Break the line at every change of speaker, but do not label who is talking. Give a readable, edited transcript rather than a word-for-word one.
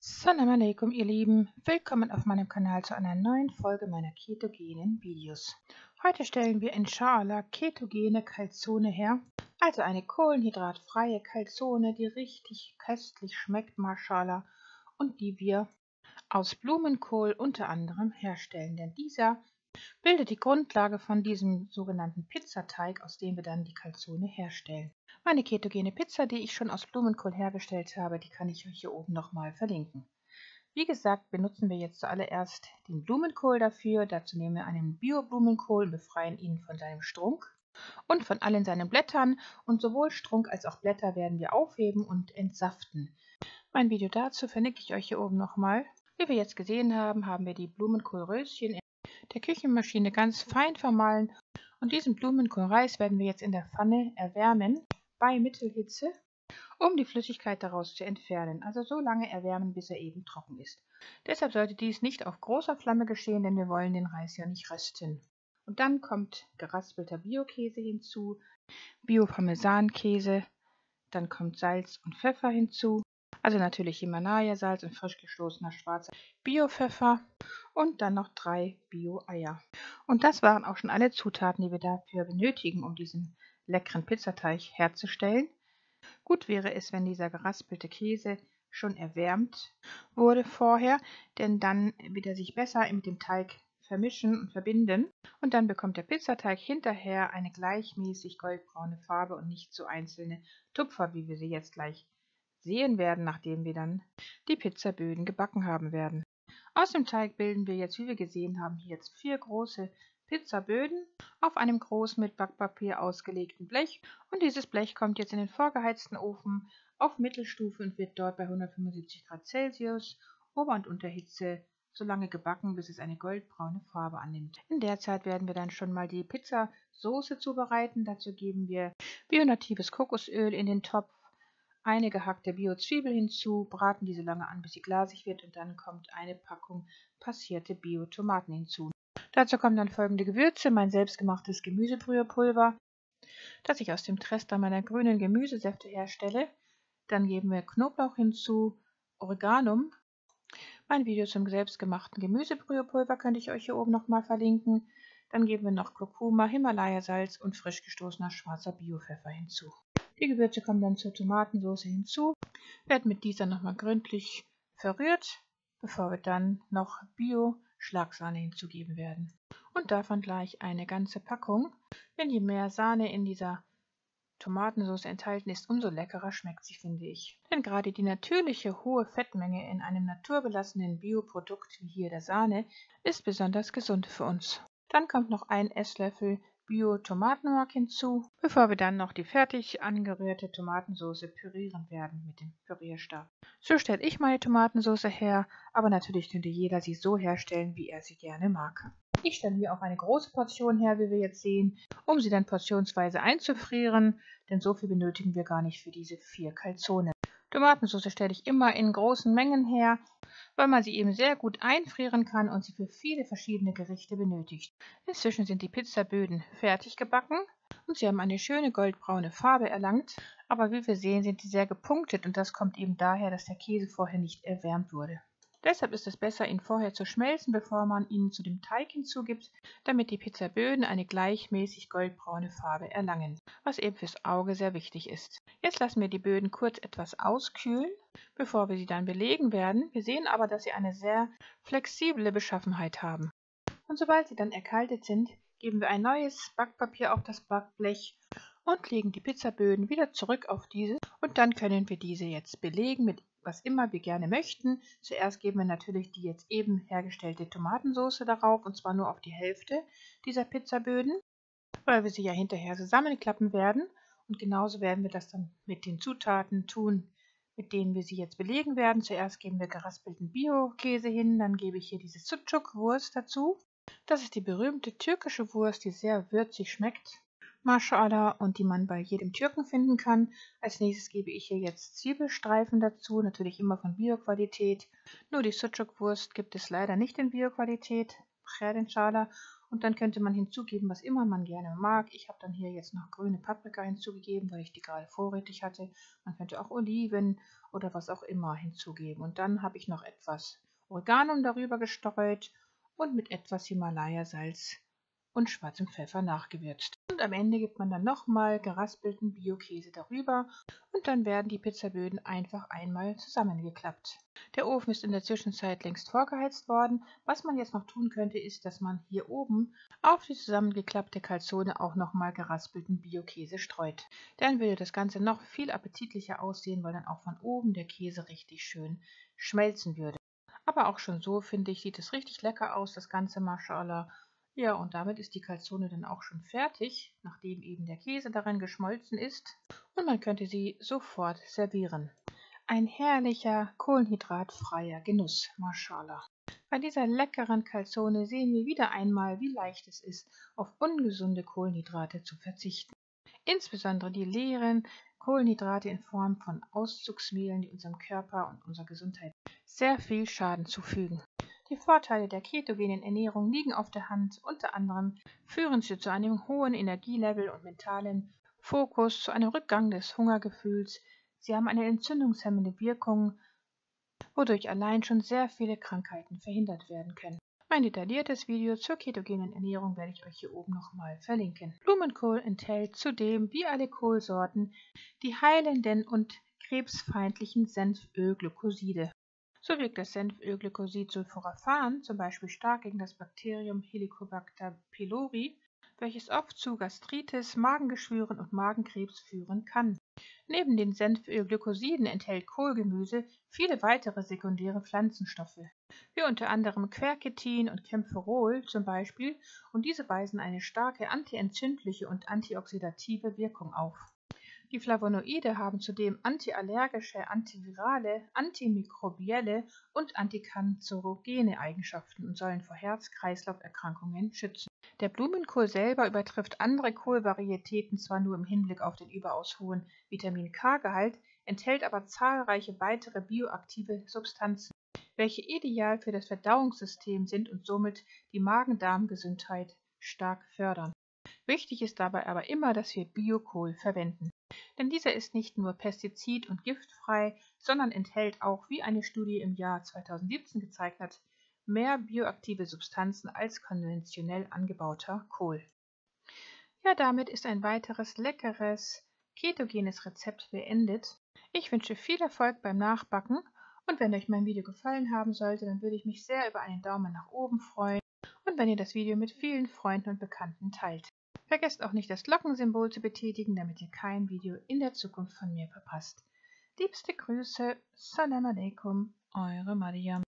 Salam alaikum, ihr Lieben. Willkommen auf meinem Kanal zu einer neuen Folge meiner ketogenen Videos. Heute stellen wir Inshallah ketogene Calzone her, also eine kohlenhydratfreie Calzone, die richtig köstlich schmeckt, Mashallah, und die wir aus Blumenkohl unter anderem herstellen, denn dieser bildet die Grundlage von diesem sogenannten Pizzateig, aus dem wir dann die Calzone herstellen. Meine ketogene Pizza, die ich schon aus Blumenkohl hergestellt habe, die kann ich euch hier oben nochmal verlinken. Wie gesagt, benutzen wir jetzt zuallererst den Blumenkohl dafür. Dazu nehmen wir einen Bio-Blumenkohl und befreien ihn von seinem Strunk und von allen seinen Blättern. Und sowohl Strunk als auch Blätter werden wir aufheben und entsaften. Mein Video dazu verlinke ich euch hier oben nochmal. Wie wir jetzt gesehen haben, haben wir die Blumenkohlröschen in der Küchenmaschine ganz fein vermahlen. Und diesen Blumenkohlreis werden wir jetzt in der Pfanne erwärmen bei Mittelhitze, um die Flüssigkeit daraus zu entfernen. Also so lange erwärmen, bis er eben trocken ist. Deshalb sollte dies nicht auf großer Flamme geschehen, denn wir wollen den Reis ja nicht rösten. Und dann kommt geraspelter Bio-Käse hinzu, Bio-Parmesankäse, dann kommt Salz und Pfeffer hinzu, also natürlich Himalaya-Salz und frisch gestoßener schwarzer Bio-Pfeffer und dann noch 3 Bio-Eier. Und das waren auch schon alle Zutaten, die wir dafür benötigen, um diesen leckeren Pizzateig herzustellen. Gut wäre es, wenn dieser geraspelte Käse schon erwärmt wurde vorher, denn dann wird er sich besser mit dem Teig vermischen und verbinden. Und dann bekommt der Pizzateig hinterher eine gleichmäßig goldbraune Farbe und nicht so einzelne Tupfer, wie wir sie jetzt gleich sehen werden, nachdem wir dann die Pizzaböden gebacken haben werden. Aus dem Teig bilden wir jetzt, wie wir gesehen haben, hier jetzt 4 große Pizzaböden auf einem großen mit Backpapier ausgelegten Blech, und dieses Blech kommt jetzt in den vorgeheizten Ofen auf Mittelstufe und wird dort bei 175 Grad Celsius Ober- und Unterhitze so lange gebacken, bis es eine goldbraune Farbe annimmt. In der Zeit werden wir dann schon mal die Pizzasoße zubereiten. Dazu geben wir bio-natives Kokosöl in den Topf, eine gehackte Bio-Zwiebel hinzu, braten diese lange an, bis sie glasig wird, und dann kommt eine Packung passierte Bio-Tomaten hinzu. Dazu kommen dann folgende Gewürze: mein selbstgemachtes Gemüsebrühepulver, das ich aus dem Trester meiner grünen Gemüsesäfte herstelle. Dann geben wir Knoblauch hinzu, Oreganum. Mein Video zum selbstgemachten Gemüsebrühepulver könnte ich euch hier oben nochmal verlinken. Dann geben wir noch Kurkuma, Himalaya-Salz und frisch gestoßener schwarzer Bio-Pfeffer hinzu. Die Gewürze kommen dann zur Tomatensauce hinzu, werden mit dieser nochmal gründlich verrührt, bevor wir dann noch Bio-Schlagsahne hinzugeben werden. Und davon gleich eine ganze Packung, denn je mehr Sahne in dieser Tomatensauce enthalten ist, umso leckerer schmeckt sie, finde ich. Denn gerade die natürliche hohe Fettmenge in einem naturbelassenen Bioprodukt wie hier der Sahne ist besonders gesund für uns. Dann kommt noch ein Esslöffel Bio-Tomatenmark hinzu, bevor wir dann noch die fertig angerührte Tomatensauce pürieren werden mit dem Pürierstab. So stelle ich meine Tomatensauce her, aber natürlich könnte jeder sie so herstellen, wie er sie gerne mag. Ich stelle hier auch eine große Portion her, wie wir jetzt sehen, um sie dann portionsweise einzufrieren, denn so viel benötigen wir gar nicht für diese 4 Calzone. Tomatensauce stelle ich immer in großen Mengen her, weil man sie eben sehr gut einfrieren kann und sie für viele verschiedene Gerichte benötigt. Inzwischen sind die Pizzaböden fertig gebacken und sie haben eine schöne goldbraune Farbe erlangt, aber wie wir sehen, sind sie sehr gepunktet, und das kommt eben daher, dass der Käse vorher nicht erwärmt wurde. Deshalb ist es besser, ihn vorher zu schmelzen, bevor man ihn zu dem Teig hinzugibt, damit die Pizzaböden eine gleichmäßig goldbraune Farbe erlangen, was eben fürs Auge sehr wichtig ist. Jetzt lassen wir die Böden kurz etwas auskühlen, bevor wir sie dann belegen werden. Wir sehen aber, dass sie eine sehr flexible Beschaffenheit haben. Und sobald sie dann erkaltet sind, geben wir ein neues Backpapier auf das Backblech und legen die Pizzaböden wieder zurück auf diese, und dann können wir diese jetzt belegen mit was immer wir gerne möchten. Zuerst geben wir natürlich die jetzt eben hergestellte Tomatensauce darauf, und zwar nur auf die Hälfte dieser Pizzaböden, weil wir sie ja hinterher zusammenklappen werden, und genauso werden wir das dann mit den Zutaten tun, mit denen wir sie jetzt belegen werden. Zuerst geben wir geraspelten Bio-Käse hin, dann gebe ich hier diese Sucuk-Wurst dazu. Das ist die berühmte türkische Wurst, die sehr würzig schmeckt, Mashallah, und die man bei jedem Türken finden kann. Als nächstes gebe ich hier jetzt Zwiebelstreifen dazu, natürlich immer von Bio-Qualität. Nur die Sucuk-Wurst gibt es leider nicht in Bio-Qualität, inshallah. Und dann könnte man hinzugeben, was immer man gerne mag. Ich habe dann hier jetzt noch grüne Paprika hinzugegeben, weil ich die gerade vorrätig hatte. Man könnte auch Oliven oder was auch immer hinzugeben. Und dann habe ich noch etwas Oregano darüber gestreut und mit etwas Himalaya-Salz und schwarzem Pfeffer nachgewürzt. Und am Ende gibt man dann nochmal geraspelten Bio-Käse darüber und dann werden die Pizzaböden einfach einmal zusammengeklappt. Der Ofen ist in der Zwischenzeit längst vorgeheizt worden. Was man jetzt noch tun könnte, ist, dass man hier oben auf die zusammengeklappte Calzone auch nochmal geraspelten Bio-Käse streut. Dann würde das Ganze noch viel appetitlicher aussehen, weil dann auch von oben der Käse richtig schön schmelzen würde. Aber auch schon so, finde ich, sieht es richtig lecker aus, das Ganze, Mashallah. Ja, und damit ist die Calzone dann auch schon fertig, nachdem eben der Käse darin geschmolzen ist. Und man könnte sie sofort servieren. Ein herrlicher, kohlenhydratfreier Genuss, Mashallah. Bei dieser leckeren Calzone sehen wir wieder einmal, wie leicht es ist, auf ungesunde Kohlenhydrate zu verzichten. Insbesondere die leeren Kohlenhydrate in Form von Auszugsmehlen, die unserem Körper und unserer Gesundheit sehr viel Schaden zufügen. Die Vorteile der ketogenen Ernährung liegen auf der Hand. Unter anderem führen sie zu einem hohen Energielevel und mentalen Fokus, zu einem Rückgang des Hungergefühls. Sie haben eine entzündungshemmende Wirkung, wodurch allein schon sehr viele Krankheiten verhindert werden können. Ein detailliertes Video zur ketogenen Ernährung werde ich euch hier oben nochmal verlinken. Blumenkohl enthält zudem, wie alle Kohlsorten, die heilenden und krebsfeindlichen Senfölglykoside. So wirkt das Senfölglykosid Sulforaphan zum Beispiel stark gegen das Bakterium Helicobacter pylori, welches oft zu Gastritis, Magengeschwüren und Magenkrebs führen kann. Neben den Senfölglykosiden enthält Kohlgemüse viele weitere sekundäre Pflanzenstoffe, wie unter anderem Quercetin und Kaempferol zum Beispiel, und diese weisen eine starke antientzündliche und antioxidative Wirkung auf. Die Flavonoide haben zudem antiallergische, antivirale, antimikrobielle und antikanzerogene Eigenschaften und sollen vor Herz-Kreislauf-Erkrankungen schützen. Der Blumenkohl selber übertrifft andere Kohlvarietäten zwar nur im Hinblick auf den überaus hohen Vitamin-K-Gehalt, enthält aber zahlreiche weitere bioaktive Substanzen, welche ideal für das Verdauungssystem sind und somit die Magen-Darm-Gesundheit stark fördern. Wichtig ist dabei aber immer, dass wir Biokohl verwenden. Denn dieser ist nicht nur pestizid- und giftfrei, sondern enthält auch, wie eine Studie im Jahr 2017 gezeigt hat, mehr bioaktive Substanzen als konventionell angebauter Kohl. Ja, damit ist ein weiteres leckeres, ketogenes Rezept beendet. Ich wünsche viel Erfolg beim Nachbacken und wenn euch mein Video gefallen haben sollte, dann würde ich mich sehr über einen Daumen nach oben freuen und wenn ihr das Video mit vielen Freunden und Bekannten teilt. Vergesst auch nicht, das Glockensymbol zu betätigen, damit ihr kein Video in der Zukunft von mir verpasst. Liebste Grüße, Salam alaikum, eure Mariam.